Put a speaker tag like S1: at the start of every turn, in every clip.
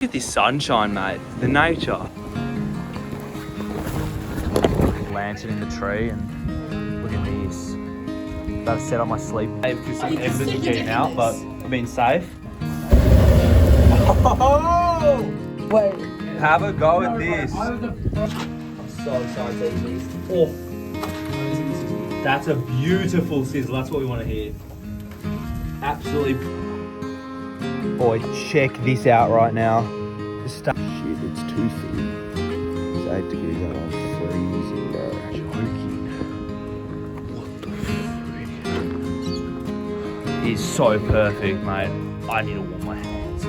S1: Look at this sunshine, mate. The nature. Lantern in the tree, and look at this. About to set up my sleep because some evidence is getting out, but I've been safe. Oh!
S2: Wait.
S1: Have a go at this.
S2: I'm so excited to eat these. Oh.
S1: That's a beautiful sizzle. That's what we want to hear. Absolutely. Boy, check this out right now. Shit, it's too thin. It's 8 degrees out. I'm freezing, bro. Joking. What the freak? It's so perfect, mate. I need to warm my hands.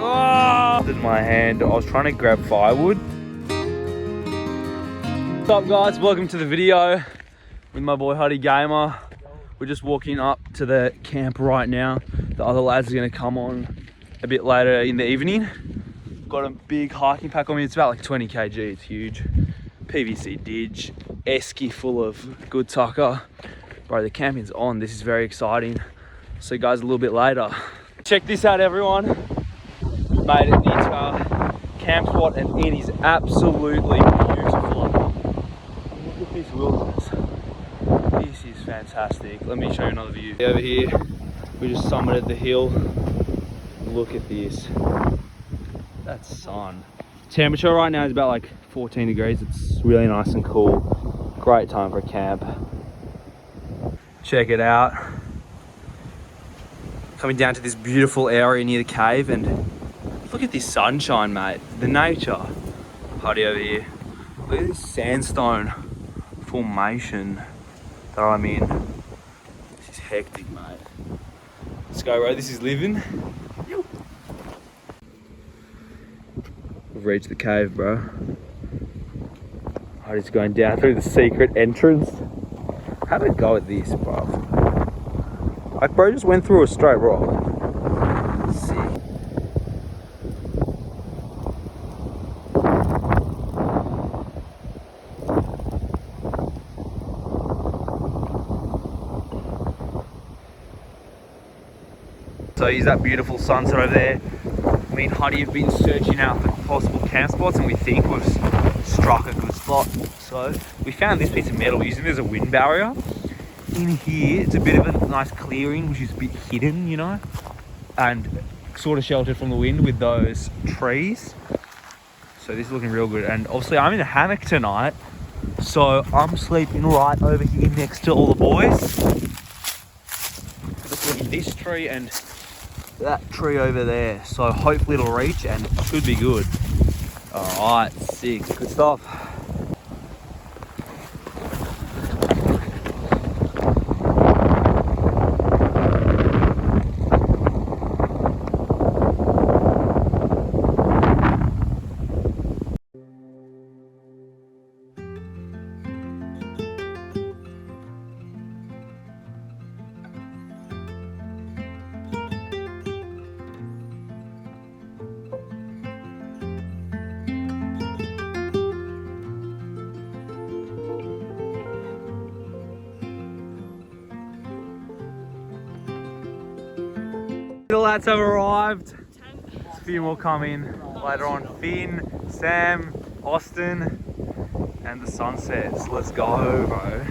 S1: Oh! In my hand. I was trying to grab firewood. What's up, guys? Welcome to the video with my boy Huddy Gamer. We're just walking up to the camp right now. The other lads are gonna come on a bit later in the evening. Got a big hiking pack on me. It's about like 20 kg, it's huge. PVC didge, esky full of good tucker. Bro, the camping's on. This is very exciting. See you guys a little bit later. Check this out, everyone. Made it into our camp spot and it is absolutely beautiful. Look at this wilderness. This is fantastic. Let me show you another view. Over here, we just summited the hill. Look at this. That's sun. Temperature right now is about like 14 degrees. It's really nice and cool. Great time for a camp. Check it out. Coming down to this beautiful area near the cave, and look at this sunshine, mate. The nature. Huddy over here. Look at this sandstone formation that I'm in. This is hectic, mate. Let's go, bro. This is living. We've reached the cave, bro. I'm just going down through the secret entrance. Have a go at this, bro. Like, bro just went through a straight rock. Sick. So here's that beautiful sunset over there. Me and Huddy have been searching out for possible camp spots, and we think we've struck a good spot. So we found this piece of metal. We're using it as a wind barrier. In here, it's a bit of a nice clearing, which is a bit hidden, you know, and sort of sheltered from the wind with those trees. So this is looking real good. And obviously I'm in a hammock tonight, so I'm sleeping right over here next to all the boys. Just look at this tree and that tree over there. So hopefully it'll reach and it should be good. All right, sick, good stuff. The lads have arrived. A few more coming later on. Finn, Sam, Austin, and the sunsets. Let's go, bro.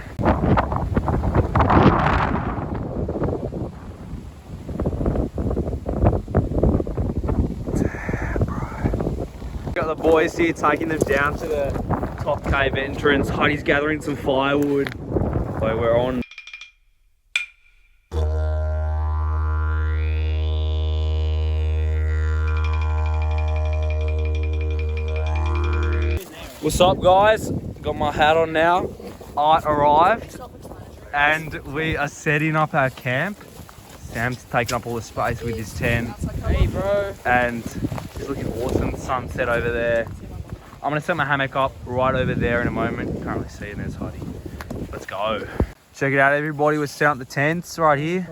S1: Damn, bro. Got the boys here taking them down to the top cave entrance. Huddy's gathering some firewood. So we're on. What's up, guys? Got my hat on now. Art arrived and we are setting up our camp. Sam's taking up all the space with his tent. Hey, bro. And it's looking awesome. Sunset over there. I'm gonna set my hammock up right over there in a moment. Can't really see it, there's Huddy. Let's go. Check it out, everybody. We're setting up the tents right here.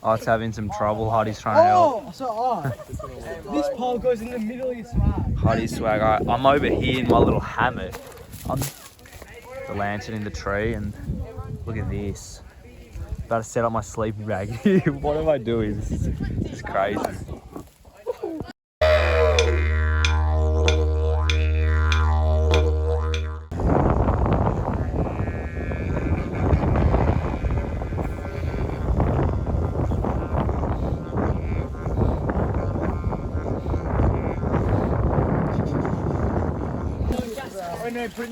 S1: Oh, it's having some trouble. Huddy's trying to help.
S2: This pole goes in the middle of your swag.
S1: Huddy's swag. Right, I'm over here in my little hammock. The lantern in the tree, and look at this. About to set up my sleeping bag. What am I doing? This is crazy.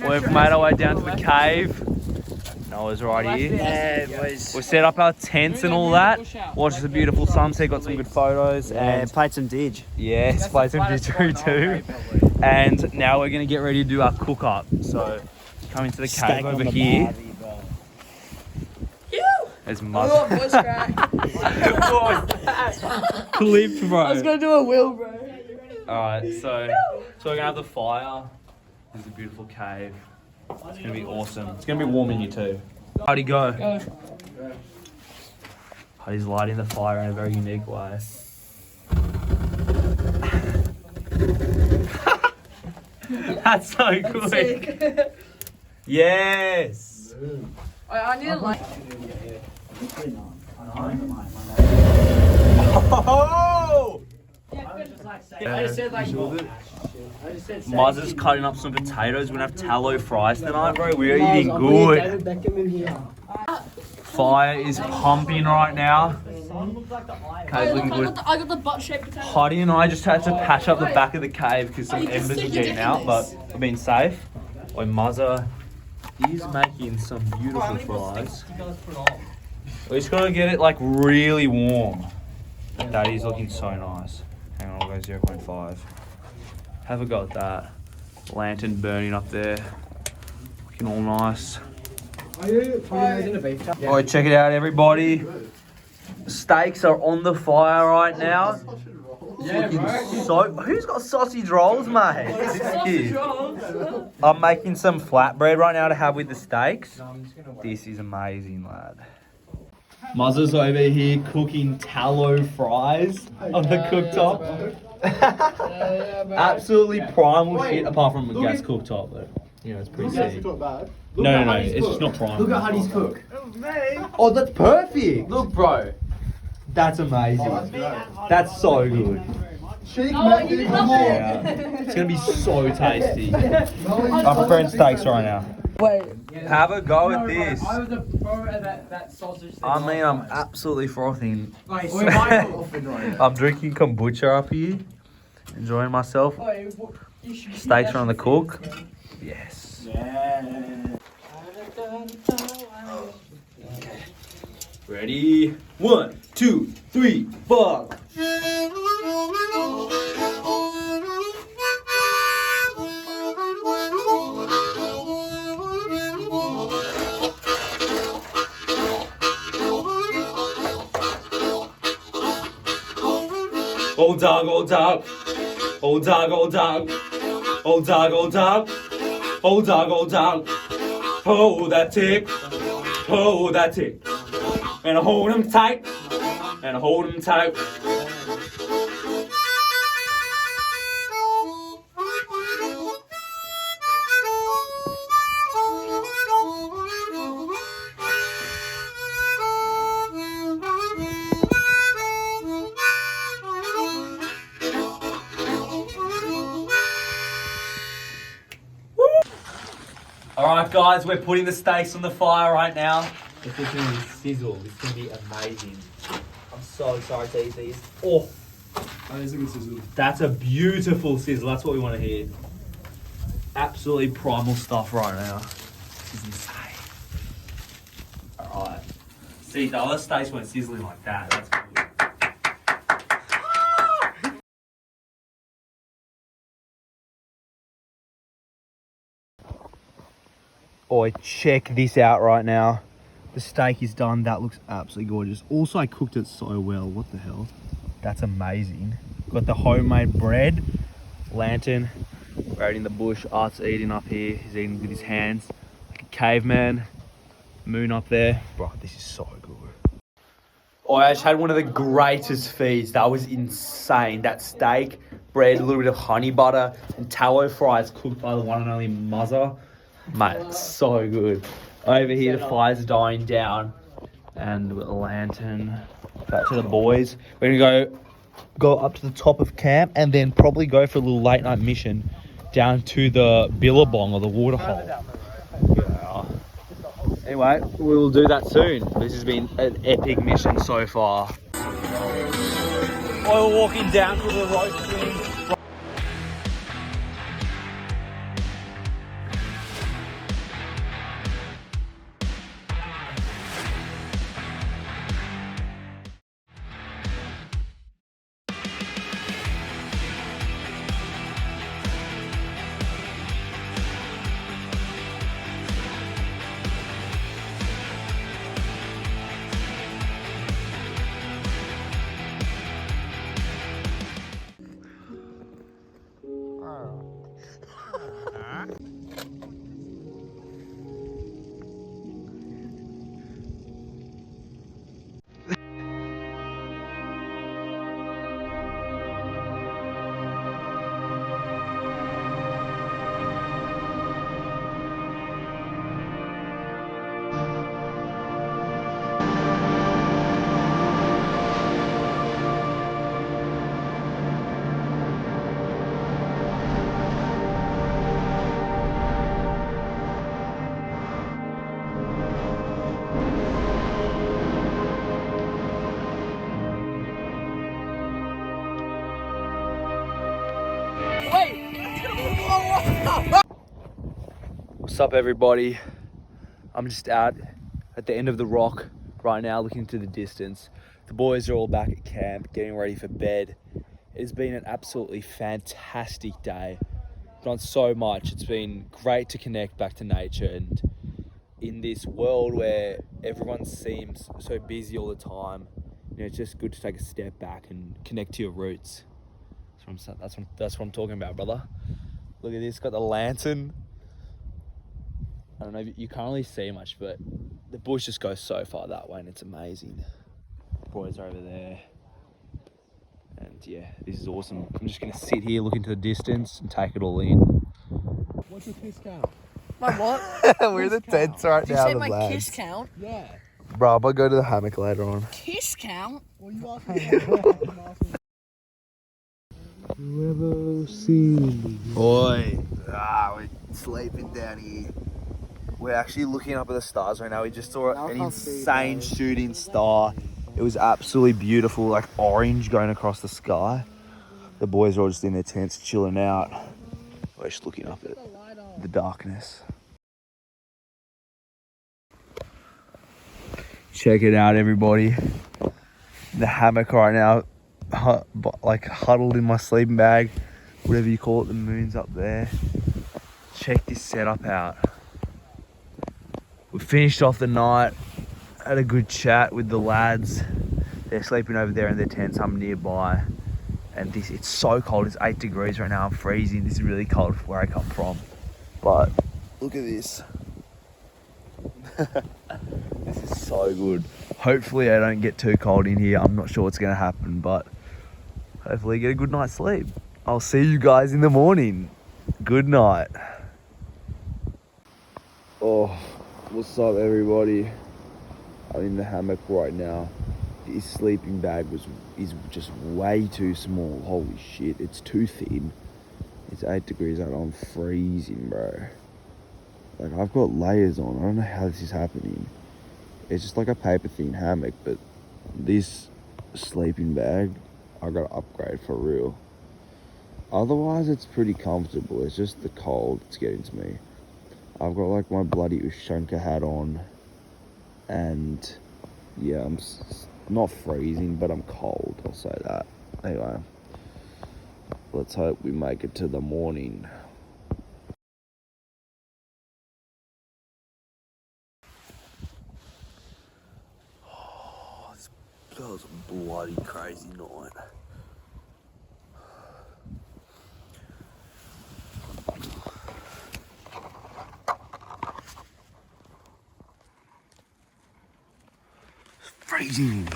S1: We've made our way down to the cave. Noah's right here.
S2: Yeah, boys.
S1: We set up our tents and all that. Watched the beautiful sunset, got some good photos.
S2: And played some Didge.
S1: Yes, played some didgeridoo too. And now we're gonna get ready to do our cook up. So come into the cave over here. There's mud.
S3: Voice crack.
S1: Clipped, bro.
S3: I was gonna do a wheel, bro.
S1: Alright, so we're gonna have the fire. There's a beautiful cave. It's gonna be awesome. It's gonna be warm in here too. How'd he go? He's lighting the fire in a very unique way. That's so good. Yes.
S3: I need a light.
S1: Oh!
S2: I just said like.
S1: Muzz is cutting up some potatoes. We're gonna have tallow fries tonight, bro. We're eating good. Fire is pumping right now. Cave's looking good.
S3: I got the butt shaped potato.
S1: Heidi and I just had to patch up the back of the cave because some embers were getting out, but we've been safe. Oi, Muzza is making some beautiful fries. We're just gonna get it like really warm. That is looking so nice. Hang on, I'll go 0.5. Have a go at that. Lantern burning up there. Looking all nice. Alright, check it out, everybody. Steaks are on the fire right now. Who's got sausage rolls, mate? This kid. I'm making some flatbread right now to have with the steaks. This is amazing, lad. Muzza's over here cooking tallow fries on the cooktop. Absolutely primal shit, apart from a gas cooktop, but you know, it's pretty sick. No, it's just not primal.
S2: Look at Honey's cook.
S1: Oh, that's perfect. Look, bro. That's amazing. That's so good. Yeah. It's gonna be so tasty. I'm preparing steaks right now.
S3: Wait.
S1: Have a go at this.
S2: I was a pro at that sausage thing.
S1: I mean, I'm absolutely frothing.
S2: Nice.
S1: I'm drinking kombucha up here. Enjoying myself. Steaks are on the cook. Yes. Okay. Ready? 1, 2, 3, 4. Old dog, old dog. Old dog, old dog. Old dog, old dog. Old dog, old dog. Hold that tick. Hold that tick. And I hold him tight. And I hold him tight. Alright guys, we're putting the steaks on the fire right now. If this can sizzle, this can be amazing. I'm so excited to eat these. Oh,
S4: that is a good sizzle.
S1: That's a beautiful sizzle. That's what we want to hear. Absolutely primal stuff right now. This is insane. Alright. See, the other steaks weren't sizzling like that. That's good. Oh, check this out right now. The steak is done. That looks absolutely gorgeous. Also, I cooked it so well. What the hell? That's amazing. Got the homemade bread. Lantern. We're out in the bush. Art's eating up here. He's eating with his hands. Like a caveman. Moon up there. Bro, this is so good. Oh, I just had one of the greatest feeds. That was insane. That steak, bread, a little bit of honey butter, and tallow fries cooked by the one and only Muzza. Mate, so good. Over here, the fire's dying down. and we've got a lantern. Back to the boys. We're gonna go up to the top of camp and then probably go for a little late night mission down to the billabong or the waterhole. Yeah. Anyway, we will do that soon. This has been an epic mission so far. We're walking down to the roasting. What's up, everybody? I'm just out at the end of the rock right now, looking to the distance. The boys are all back at camp, getting ready for bed. It's been an absolutely fantastic day. Done so much. It's been great to connect back to nature, and in this world where everyone seems so busy all the time, you know, it's just good to take a step back and connect to your roots. That's what I'm talking about, brother. Look at this, got the lantern. I don't know if you can't really see much, but the bush just goes so far that way and it's amazing. Boys are over there. And yeah, this is awesome. I'm just gonna sit here, look into the distance and take it all in.
S2: What's your kiss count?
S3: My what?
S5: We're in the tents right
S3: Did you
S5: now,
S3: say
S5: the
S3: my
S5: lads.
S3: kiss count?
S2: Yeah.
S5: Bro, I'll go to the hammock later on.
S3: Kiss count?
S2: Well, you asked me.
S5: You ever seen me? Boy, we're sleeping down here. We're actually looking up at the stars right now. We just saw an insane shooting star. It was absolutely beautiful, like orange going across the sky. The boys are all just in their tents chilling out. We're just looking up at the darkness. Check it out, everybody. The hammock right now, like huddled in my sleeping bag, whatever you call it. The moon's up there. Check this setup out. We finished off the night, had a good chat with the lads. They're sleeping over there in their tents. I'm nearby, and it's so cold. It's 8 degrees right now. I'm freezing. This is really cold where I come from, but look at this. This is so good. Hopefully I don't get too cold in here. I'm not sure what's going to happen, but hopefully get a good night's sleep. I'll see you guys in the morning. Good night. Oh, what's up, everybody? I'm in the hammock right now. This sleeping bag is just way too small. Holy shit, it's too thin. It's 8 degrees out. I'm freezing, bro. Like, I've got layers on. I don't know how this is happening. It's just like a paper thin hammock, but this sleeping bag, I gotta upgrade for real. Otherwise, it's pretty comfortable. It's just the cold that's getting to me. I've got like my bloody Ushanka hat on, and yeah, I'm not freezing, but I'm cold. I'll say that. Anyway, let's hope we make it to the morning. That was a bloody crazy night. It's freezing.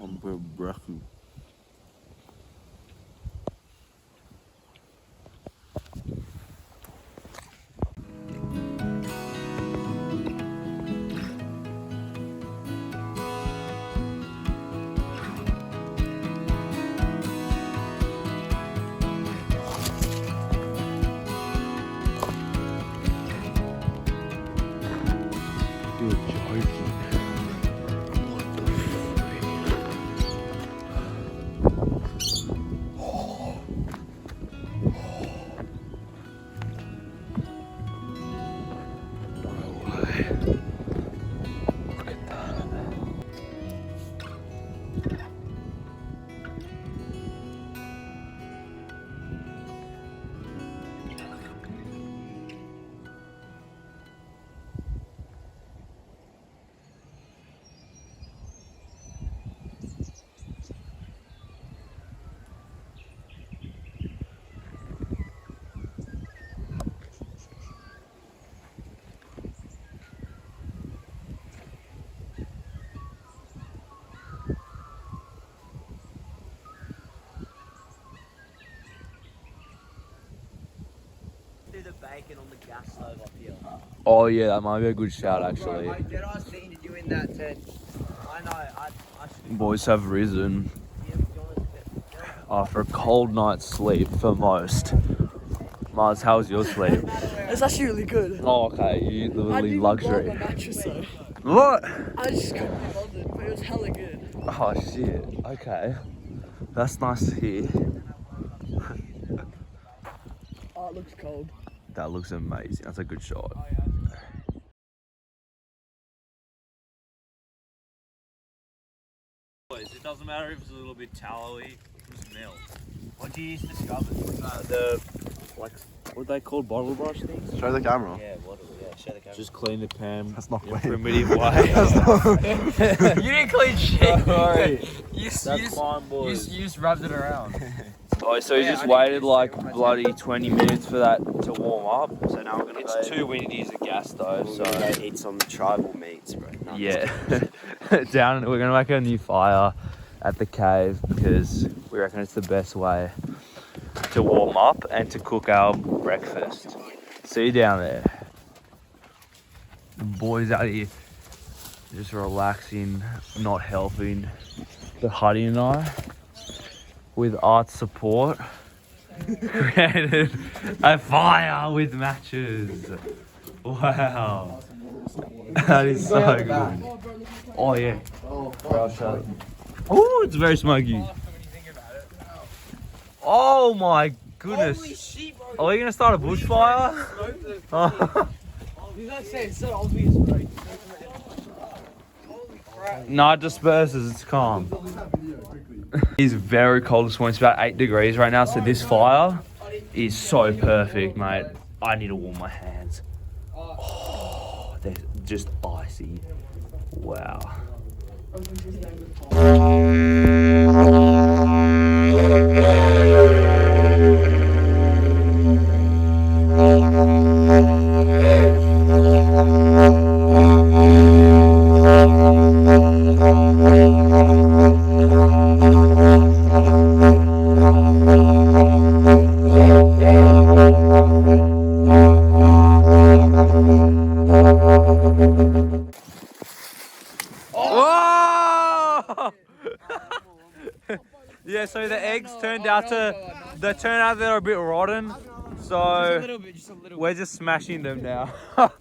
S5: I'm breaking. You're joking. What the no way. Look at that.
S2: Do the bacon on the gas stove up here.
S1: Oh yeah, that might be a good shout actually.
S2: Bro, mate, did I see you in that tent? I know. I should
S1: Boys have risen after a cold night's sleep for most. Mars, how was your sleep?
S3: It's actually really good.
S1: Oh, okay, you literally luxury.
S3: My mattress though.
S1: What?
S3: I just couldn't be bothered, but it was hella good.
S1: Oh shit. Okay, that's nice to hear.
S3: Oh, it looks cold.
S1: That looks amazing. That's a good shot. It doesn't matter if it's a little bit tallowy, just melt.
S2: What do you use to scrub it?
S1: The like what they called bottle brush things.
S4: Show the camera.
S2: Yeah, what? Yeah, show the camera.
S1: Just clean the pan.
S4: That's not
S1: in a
S4: clean.
S1: primitive way.
S2: You didn't clean shit.
S1: Sorry.
S2: You
S1: That's fine, boys.
S2: just rubbed it around.
S1: Oh, so you just waited like bloody 20 minutes for that to warm up. So now we're gonna. It's too windy to use a gas stove, so
S2: Go eat some tribal meats, bro. No,
S1: yeah. Down. We're gonna make a new fire at the cave because we reckon it's the best way to warm up and to cook our breakfast. See you down there. The boys out here just relaxing, not helping. But Huddy and I, with art support, created a fire with matches. Wow. That is so good. Oh yeah. Oh, it's very smoky. Oh my goodness. Are we gonna start a bushfire? Oh.
S2: You gotta say it's so obvious, bro.
S1: No, it disperses, it's calm. It's very cold this morning, it's about 8 degrees right now, so this fire is so perfect, mate. I need to warm my hands. Oh, they're just icy. Wow. Yeah, so the eggs turned out they're a bit rotten, so we're just smashing them now.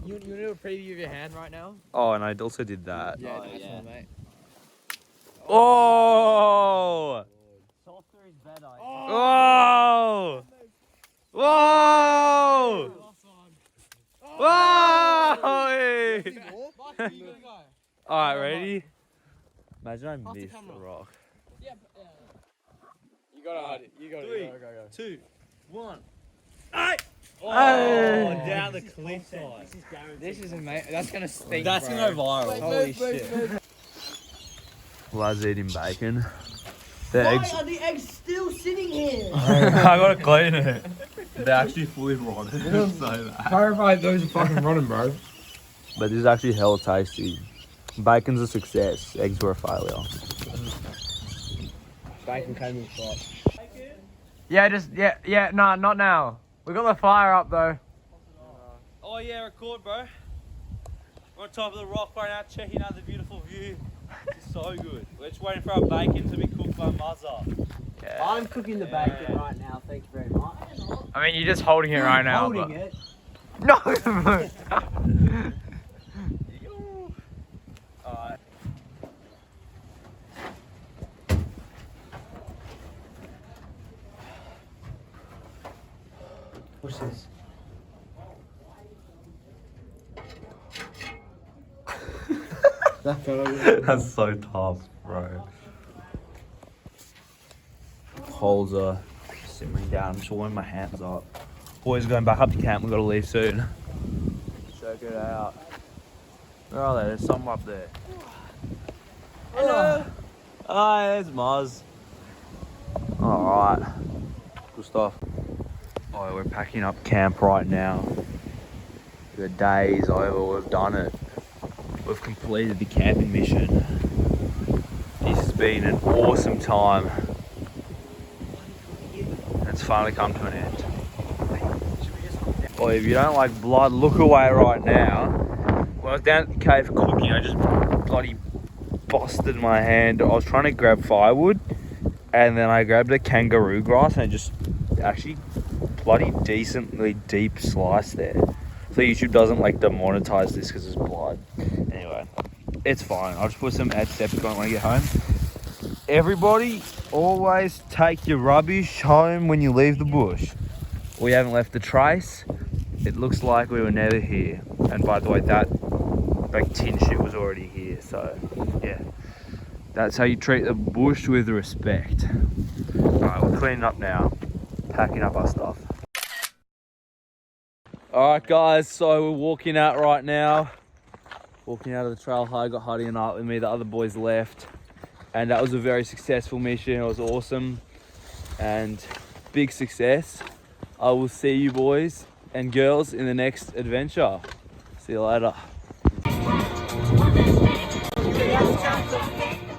S2: You want to do a preview of your hand right now?
S1: Oh, and I also did that.
S2: Yeah, nice one, mate.
S1: Oh!
S2: Softer is better.
S1: Whoa! Whoa! Whoa! Alright, ready? Imagine I missed the rock.
S2: You gotta hide it. You gotta go.
S1: 2, 1.
S2: Oh,
S1: down the cliffside.
S2: This is amazing. That's gonna stink.
S1: That's gonna go viral.
S2: Holy shit.
S1: Lad's eating bacon. The eggs.
S3: Why are the eggs still sitting here?
S1: I gotta clean it. They're actually fully rotten. So that.
S2: Clarify those are fucking rotten, bro.
S1: But this is actually hella tasty. Bacon's a success. Eggs were a failure.
S2: bacon came in hot.
S6: Yeah, nah, not now. We got the fire up though.
S1: Oh yeah, record, bro. We're on top of the rock right now, checking out the beautiful view. It's so good. We're just waiting for our bacon to be cooked by Muzza.
S6: Yeah.
S2: I'm cooking the bacon right now, thank you very much.
S6: I mean, you're just holding it right now.
S2: Holding
S6: but...
S2: it.
S6: No.
S1: Alright.
S2: What's this?
S1: That's so tough, bro. Holes are simmering down. I'm just warming my hands up. Boys going back up to camp. We've got to leave soon. Check it out. Where are they? There's some up there. Hello. Hi, there's Muzz. Alright. Good stuff. Oh, we're packing up camp right now. The day is over. We've done it. We've completed the camping mission. This has been an awesome time. It's finally come to an end. Boy, if you don't like blood, look away right now. When I was down at the cave cooking, I just bloody busted my hand. I was trying to grab firewood, and then I grabbed a kangaroo grass, and it just actually bloody decently deep slice there. So YouTube doesn't like demonetize this because it's blood. Anyway, it's fine. I'll just put some antiseptic on when I get home. Everybody, always take your rubbish home when you leave the bush. We haven't left a trace. It looks like we were never here. And by the way, that like tin shit was already here. So yeah, that's how you treat the bush, with respect. All right, we're cleaning up now, packing up our stuff. All right, guys. So we're walking out right now. Walking out of the trail. I got Huddy and Art with me. The other boys left. And that was a very successful mission. It was awesome and big success. I will see you boys and girls in the next adventure. See you later.